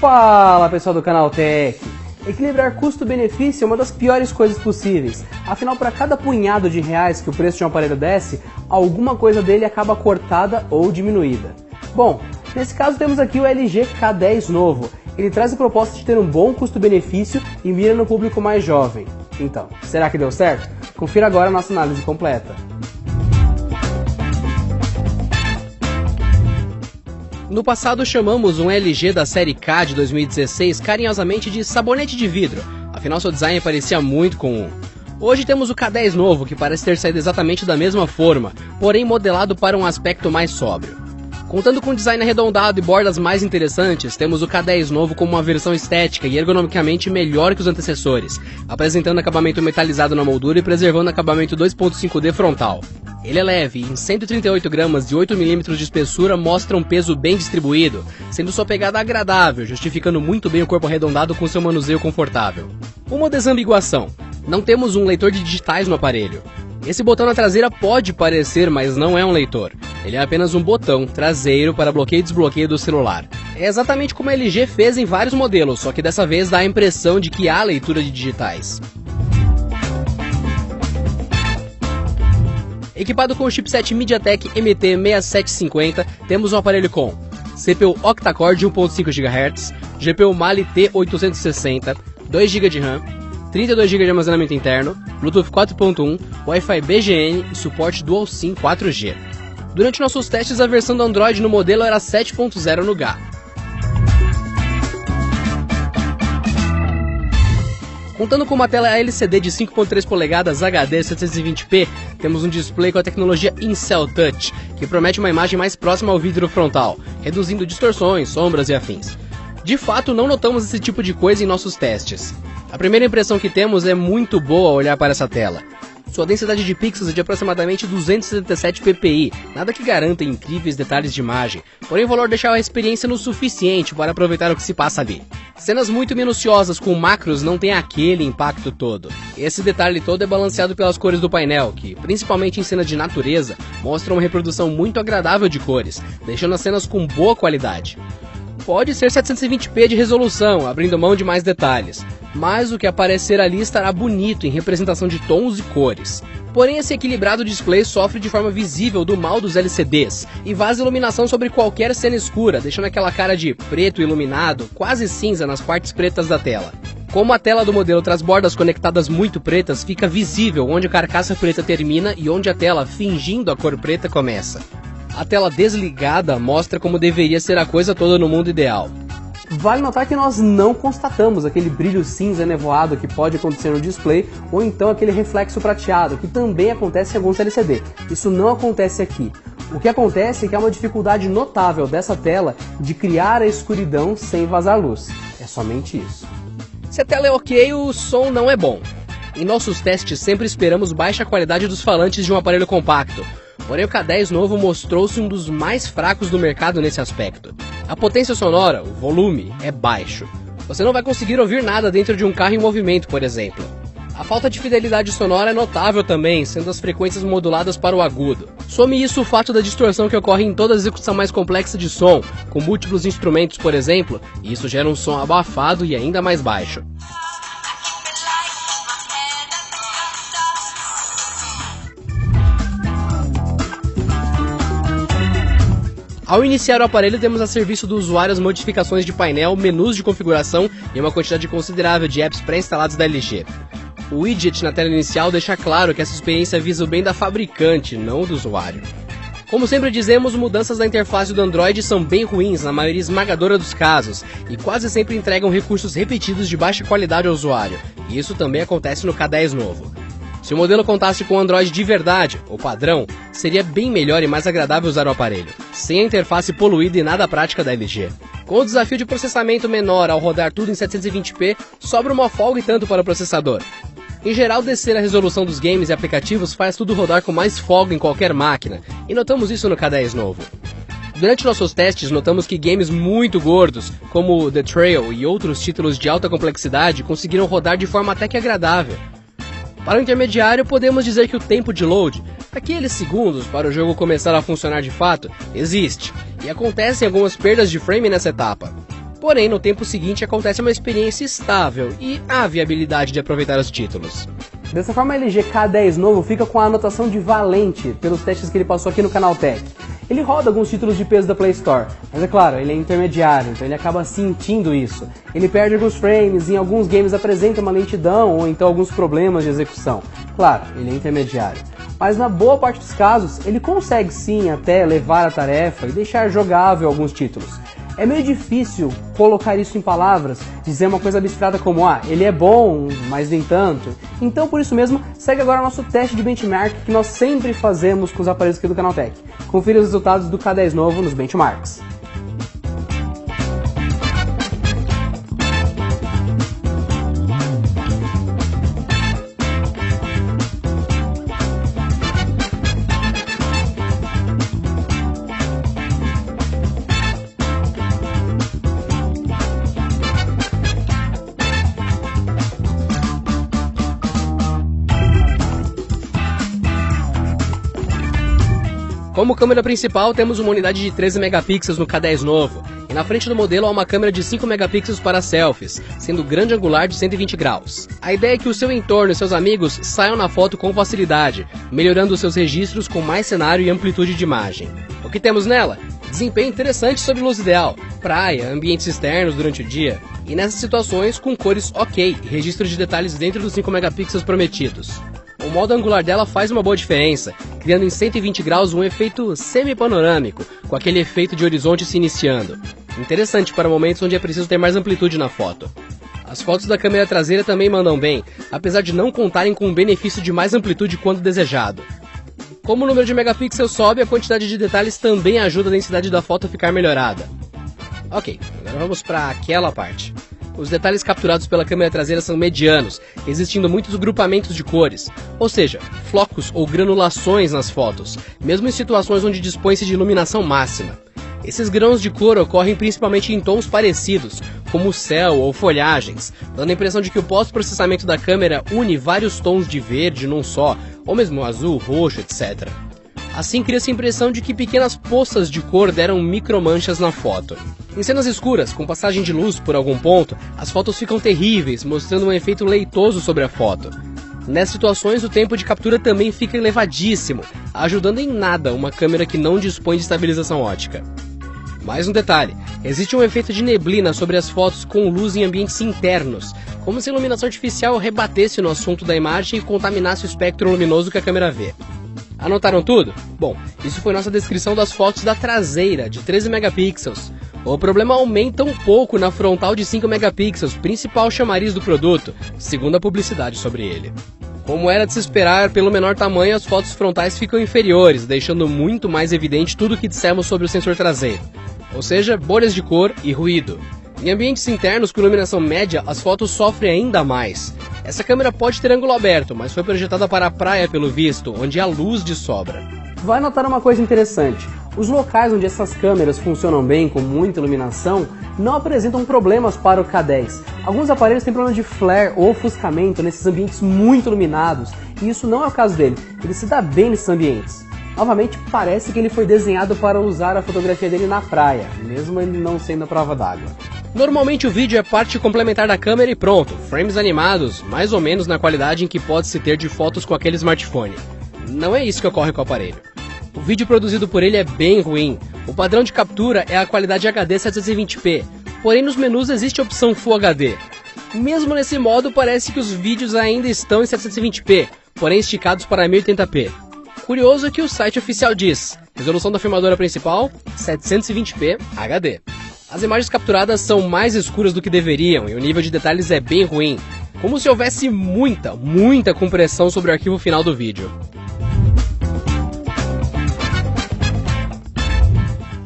Fala pessoal do canal Tech! Equilibrar custo-benefício é uma das piores coisas possíveis. Afinal, para cada punhado de reais que o preço de um aparelho desce, alguma coisa dele acaba cortada ou diminuída. Bom, nesse caso temos aqui o LG K10 novo. Ele traz a proposta de ter um bom custo-benefício e mira no público mais jovem. Então, será que deu certo? Confira agora a nossa análise completa. No passado chamamos um LG da série K de 2016 carinhosamente de sabonete de vidro, afinal seu design parecia muito comum. Hoje temos o K10 novo, que parece ter saído exatamente da mesma forma, porém modelado para um aspecto mais sóbrio. Contando com design arredondado e bordas mais interessantes, temos o K10 novo como uma versão estética e ergonomicamente melhor que os antecessores, apresentando acabamento metalizado na moldura e preservando acabamento 2.5D frontal. Ele é leve, em 138 gramas e 8 mm de espessura mostra um peso bem distribuído, sendo sua pegada agradável, justificando muito bem o corpo arredondado com seu manuseio confortável. Uma desambiguação: não temos um leitor de digitais no aparelho. Esse botão na traseira pode parecer, mas não é um leitor. Ele é apenas um botão traseiro para bloqueio e desbloqueio do celular. É exatamente como a LG fez em vários modelos, só que dessa vez dá a impressão de que há leitura de digitais. Equipado com o chipset MediaTek MT6750, temos um aparelho com CPU octa-core de 1.5 GHz, GPU Mali T860, 2 GB de RAM, 32 GB de armazenamento interno, Bluetooth 4.1, Wi-Fi BGN e suporte Dual-SIM 4G. Durante nossos testes, a versão do Android no modelo era 7.0 no GA. Contando com uma tela LCD de 5.3 polegadas HD 720p, temos um display com a tecnologia In-Cell Touch, que promete uma imagem mais próxima ao vidro frontal, reduzindo distorções, sombras e afins. De fato, não notamos esse tipo de coisa em nossos testes. A primeira impressão que temos é muito boa ao olhar para essa tela. Sua densidade de pixels é de aproximadamente 277 ppi, nada que garanta incríveis detalhes de imagem, porém o valor deixa a experiência no suficiente para aproveitar o que se passa ali. Cenas muito minuciosas com macros não têm aquele impacto todo. Esse detalhe todo é balanceado pelas cores do painel, que, principalmente em cenas de natureza, mostram uma reprodução muito agradável de cores, deixando as cenas com boa qualidade. Pode ser 720p de resolução, abrindo mão de mais detalhes, mas o que aparecer ali estará bonito em representação de tons e cores. Porém, esse equilibrado display sofre de forma visível do mal dos LCDs e vaza iluminação sobre qualquer cena escura, deixando aquela cara de preto iluminado, quase cinza nas partes pretas da tela. Como a tela do modelo traz bordas conectadas muito pretas, fica visível onde a carcaça preta termina e onde a tela, fingindo a cor preta, começa. A tela desligada mostra como deveria ser a coisa toda no mundo ideal. Vale notar que nós não constatamos aquele brilho cinza nevoado que pode acontecer no display, ou então aquele reflexo prateado, que também acontece em alguns LCD. Isso não acontece aqui. O que acontece é que há uma dificuldade notável dessa tela de criar a escuridão sem vazar luz. É somente isso. Se a tela é ok, o som não é bom. Em nossos testes sempre esperamos baixa qualidade dos falantes de um aparelho compacto. Porém, o K10 novo mostrou-se um dos mais fracos do mercado nesse aspecto. A potência sonora, o volume, é baixo. Você não vai conseguir ouvir nada dentro de um carro em movimento, por exemplo. A falta de fidelidade sonora é notável também, sendo as frequências moduladas para o agudo. Some isso o fato da distorção que ocorre em toda a execução mais complexa de som, com múltiplos instrumentos, por exemplo, e isso gera um som abafado e ainda mais baixo. Ao iniciar o aparelho, temos a serviço do usuário as modificações de painel, menus de configuração e uma quantidade considerável de apps pré-instalados da LG. O widget na tela inicial deixa claro que essa experiência visa o bem da fabricante, não do usuário. Como sempre dizemos, mudanças na interface do Android são bem ruins na maioria esmagadora dos casos, e quase sempre entregam recursos repetidos de baixa qualidade ao usuário, e isso também acontece no K10 novo. Se o modelo contasse com Android de verdade, ou padrão, seria bem melhor e mais agradável usar o aparelho, sem a interface poluída e nada prática da LG. Com o desafio de processamento menor ao rodar tudo em 720p, sobra uma folga e tanto para o processador. Em geral, descer a resolução dos games e aplicativos faz tudo rodar com mais folga em qualquer máquina, e notamos isso no K10 novo. Durante nossos testes, notamos que games muito gordos, como The Trail e outros títulos de alta complexidade, conseguiram rodar de forma até que agradável. Para o intermediário, podemos dizer que o tempo de load, aqueles segundos para o jogo começar a funcionar de fato, existe, e acontecem algumas perdas de frame nessa etapa. Porém, no tempo seguinte acontece uma experiência estável e há viabilidade de aproveitar os títulos. Dessa forma, a LG K10 novo fica com a anotação de valente pelos testes que ele passou aqui no Canaltech. Ele roda alguns títulos de peso da Play Store, mas é claro, ele é intermediário, então ele acaba sentindo isso. Ele perde alguns frames, em alguns games apresenta uma lentidão ou então alguns problemas de execução. Claro, ele é intermediário. Mas na boa parte dos casos, ele consegue sim até levar a tarefa e deixar jogável alguns títulos. É meio difícil colocar isso em palavras, dizer uma coisa abstrata como ele é bom, mas nem tanto. Então por isso mesmo, segue agora nosso teste de benchmark que nós sempre fazemos com os aparelhos aqui do Canaltech. Confira os resultados do K10 novo nos benchmarks. Como câmera principal, temos uma unidade de 13 megapixels no K10 novo, e na frente do modelo há uma câmera de 5 megapixels para selfies, sendo grande angular de 120 graus. A ideia é que o seu entorno e seus amigos saiam na foto com facilidade, melhorando seus registros com mais cenário e amplitude de imagem. O que temos nela? Desempenho interessante sob luz ideal, praia, ambientes externos durante o dia, e nessas situações com cores ok e registro de detalhes dentro dos 5 megapixels prometidos. O modo angular dela faz uma boa diferença, criando em 120 graus um efeito semi-panorâmico, com aquele efeito de horizonte se iniciando. Interessante para momentos onde é preciso ter mais amplitude na foto. As fotos da câmera traseira também mandam bem, apesar de não contarem com o benefício de mais amplitude quando desejado. Como o número de megapixels sobe, a quantidade de detalhes também ajuda a densidade da foto a ficar melhorada. Ok, agora vamos para aquela parte. Os detalhes capturados pela câmera traseira são medianos, existindo muitos grupamentos de cores, ou seja, flocos ou granulações nas fotos, mesmo em situações onde dispõe-se de iluminação máxima. Esses grãos de cor ocorrem principalmente em tons parecidos, como o céu ou folhagens, dando a impressão de que o pós-processamento da câmera une vários tons de verde num só, ou mesmo azul, roxo, etc. Assim cria-se a impressão de que pequenas poças de cor deram micromanchas na foto. Em cenas escuras, com passagem de luz por algum ponto, as fotos ficam terríveis, mostrando um efeito leitoso sobre a foto. Nessas situações, o tempo de captura também fica elevadíssimo, ajudando em nada uma câmera que não dispõe de estabilização ótica. Mais um detalhe, existe um efeito de neblina sobre as fotos com luz em ambientes internos, como se a iluminação artificial rebatesse no assunto da imagem e contaminasse o espectro luminoso que a câmera vê. Anotaram tudo? Bom, isso foi nossa descrição das fotos da traseira, de 13 megapixels. O problema aumenta um pouco na frontal de 5 megapixels, principal chamariz do produto, segundo a publicidade sobre ele. Como era de se esperar, pelo menor tamanho as fotos frontais ficam inferiores, deixando muito mais evidente tudo o que dissemos sobre o sensor traseiro. Ou seja, bolhas de cor e ruído. Em ambientes internos com iluminação média, as fotos sofrem ainda mais. Essa câmera pode ter ângulo aberto, mas foi projetada para a praia pelo visto, onde há luz de sobra. Vai notar uma coisa interessante. Os locais onde essas câmeras funcionam bem, com muita iluminação, não apresentam problemas para o K10. Alguns aparelhos têm problema de flare ou ofuscamento nesses ambientes muito iluminados, e isso não é o caso dele. Ele se dá bem nesses ambientes. Novamente, parece que ele foi desenhado para usar a fotografia dele na praia, mesmo ele não sendo a prova d'água. Normalmente o vídeo é parte complementar da câmera e pronto, frames animados, mais ou menos na qualidade em que pode-se ter de fotos com aquele smartphone. Não é isso que ocorre com o aparelho. O vídeo produzido por ele é bem ruim. O padrão de captura é a qualidade HD 720p, porém nos menus existe a opção Full HD. Mesmo nesse modo, parece que os vídeos ainda estão em 720p, porém esticados para 1080p. Curioso é que o site oficial diz: resolução da filmadora principal, 720p HD. As imagens capturadas são mais escuras do que deveriam e o nível de detalhes é bem ruim, como se houvesse muita compressão sobre o arquivo final do vídeo.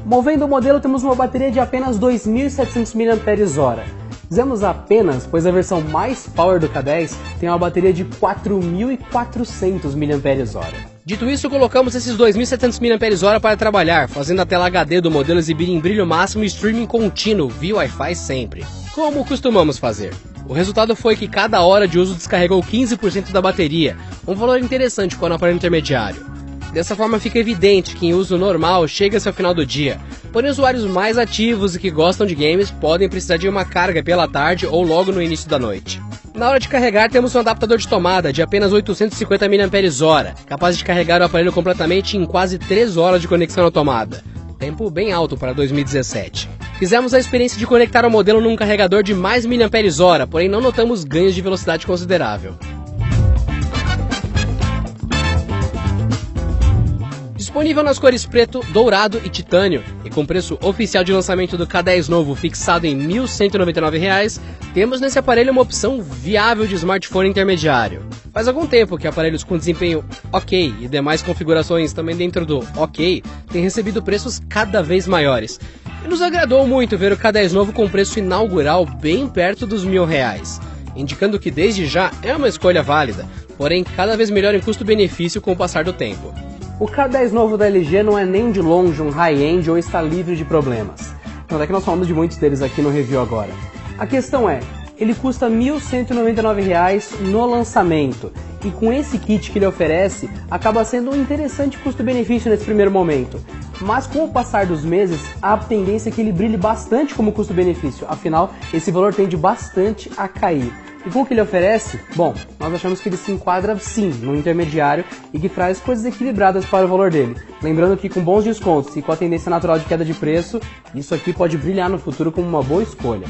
Movendo o modelo, temos uma bateria de apenas 2.700 mAh. Dizemos apenas, pois a versão mais power do K10 tem uma bateria de 4.400 mAh. Dito isso, colocamos esses 2.700 mAh para trabalhar, fazendo a tela HD do modelo exibir em brilho máximo e streaming contínuo via Wi-Fi sempre, como costumamos fazer. O resultado foi que cada hora de uso descarregou 15% da bateria, um valor interessante para um aparelho intermediário. Dessa forma fica evidente que em uso normal chega-se ao final do dia, porém usuários mais ativos e que gostam de games podem precisar de uma carga pela tarde ou logo no início da noite. Na hora de carregar temos um adaptador de tomada de apenas 850 mAh, capaz de carregar o aparelho completamente em quase 3 horas de conexão na tomada. Tempo bem alto para 2017. Fizemos a experiência de conectar o modelo num carregador de mais mAh, porém não notamos ganhos de velocidade considerável. Disponível nas cores preto, dourado e titânio, e com preço oficial de lançamento do K10 novo fixado em R$ 1.199, temos nesse aparelho uma opção viável de smartphone intermediário. Faz algum tempo que aparelhos com desempenho ok e demais configurações também dentro do ok têm recebido preços cada vez maiores. E nos agradou muito ver o K10 novo com preço inaugural bem perto dos R$ 1.000, indicando que desde já é uma escolha válida, porém cada vez melhor em custo-benefício com o passar do tempo. O K10 novo da LG não é nem de longe um high-end ou está livre de problemas. Tanto é que nós falamos de muitos deles aqui no review agora. A questão é, ele custa R$ 1.199 no lançamento, e com esse kit que ele oferece, acaba sendo um interessante custo-benefício nesse primeiro momento. Mas com o passar dos meses, a tendência é que ele brilhe bastante como custo-benefício, afinal, esse valor tende bastante a cair. E com o que ele oferece? Bom, nós achamos que ele se enquadra sim no intermediário e que traz coisas equilibradas para o valor dele. Lembrando que com bons descontos e com a tendência natural de queda de preço, isso aqui pode brilhar no futuro como uma boa escolha.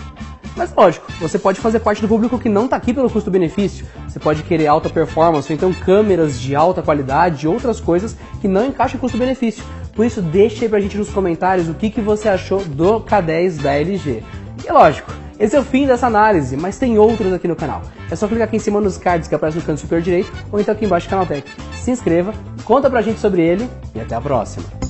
Mas lógico, você pode fazer parte do público que não está aqui pelo custo-benefício. Você pode querer alta performance, ou então câmeras de alta qualidade e outras coisas que não encaixam em custo-benefício. Por isso, deixa aí pra gente nos comentários o que você achou do K10 da LG. E lógico, esse é o fim dessa análise, mas tem outros aqui no canal. É só clicar aqui em cima nos cards que aparecem no canto superior direito, ou então aqui embaixo do Canaltech. Se inscreva, conta pra gente sobre ele e até a próxima.